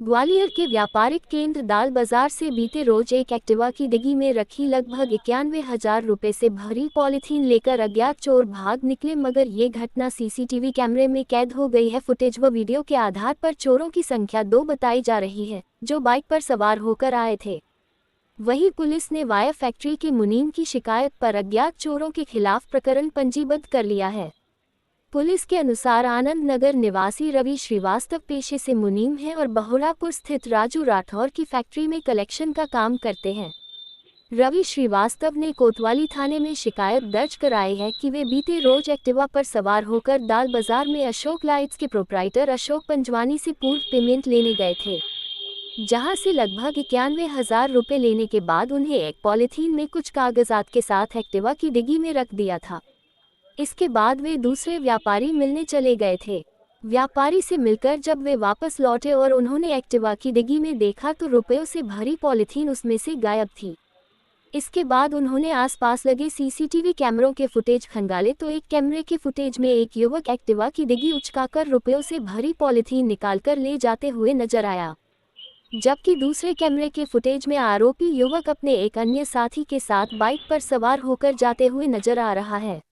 ग्वालियर के व्यापारिक केंद्र दाल बाजार से बीते रोज एक एक्टिवा की डिग्गी में रखी लगभग 91,000 रुपए से भरी पॉलीथीन लेकर अज्ञात चोर भाग निकले, मगर ये घटना सीसीटीवी कैमरे में कैद हो गई है। फुटेज व वीडियो के आधार पर चोरों की संख्या 2 बताई जा रही है, जो बाइक पर सवार होकर आए थे। वहीं पुलिस ने वायर फैक्ट्री के मुनीम की शिकायत पर अज्ञात चोरों के खिलाफ प्रकरण पंजीबद्ध कर लिया है। पुलिस के अनुसार आनंद नगर निवासी रवि श्रीवास्तव पेशे से मुनीम हैं और बहोरापुर स्थित राजू राठौर की फैक्ट्री में कलेक्शन का काम करते हैं। रवि श्रीवास्तव ने कोतवाली थाने में शिकायत दर्ज कराई है कि वे बीते रोज एक्टिवा पर सवार होकर दाल बाजार में अशोक लाइट्स के प्रोप्राइटर अशोक पंजवानी से पूर्व पेमेंट लेने गए थे, जहां से लगभग 91,000 रुपये लेने के बाद उन्हें एक पॉलीथीन में कुछ कागजात के साथ एक्टिवा की डिग्गी में रख दिया था। इसके बाद वे दूसरे व्यापारी मिलने चले गए थे। व्यापारी से मिलकर जब वे वापस लौटे और उन्होंने एक्टिवा की डिग्गी में देखा तो रुपयों से भरी पॉलीथीन उसमें से गायब थी। इसके बाद उन्होंने आसपास लगे सीसीटीवी कैमरों के फुटेज खंगाले तो एक कैमरे के फुटेज में एक युवक एक्टिवा की डिग्गी उचकाकर रुपयों से भरी पॉलीथीन निकालकर ले जाते हुए नजर आया, जबकि दूसरे कैमरे के फुटेज में आरोपी युवक अपने एक अन्य साथी के साथ बाइक पर सवार होकर जाते हुए नजर आ रहा है।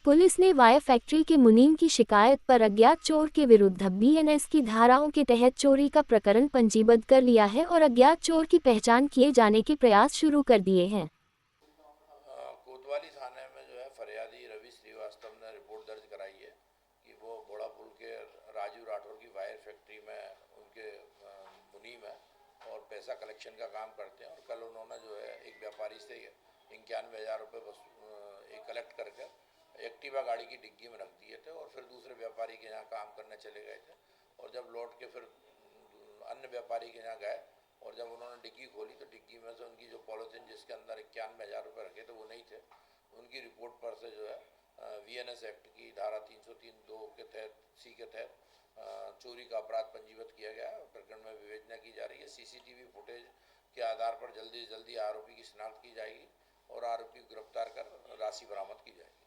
पुलिस ने वायर फैक्ट्री के मुनीम की शिकायत पर अज्ञात चोर के विरुद्ध बीएनएस की धाराओं के तहत चोरी का प्रकरण पंजीबद्ध कर लिया है और अज्ञात चोर की पहचान किए जाने के प्रयास शुरू कर दिए हैं। कोतवाली थाने में जो है फरियादी रवि श्रीवास्तव ने रिपोर्ट दर्ज कराई है कि वो बहोरापुर के राजू राठौर की वायर फैक्ट्री में उनके मुनीम है और पैसा कलेक्शन का काम करते हैं। और कल उन्होंने जो है एक व्यापारी से 91,000 रुपये कलेक्ट करके एक्टिवा गाड़ी की डिग्गी में रख दिए थे और फिर दूसरे व्यापारी के यहाँ काम करने चले गए थे। और जब लौट के फिर अन्य व्यापारी के यहाँ गए और जब उन्होंने डिग्गी खोली तो डिग्गी में से उनकी जो पॉलीथीन जिसके अंदर 91,000 रुपये रखे थे वो नहीं थे। उनकी रिपोर्ट पर से जो है वीएनएस एक्ट की धारा 303(2) के तहत सी के तहत चोरी का अपराध पंजीबद्ध किया गया है। प्रकरण में विवेचना की जा रही है। सीसीटीवी फुटेज के आधार पर जल्दी से जल्दी आरोपी की शिनाख्त की जाएगी और आरोपी को गिरफ्तार कर राशि बरामद की जाएगी।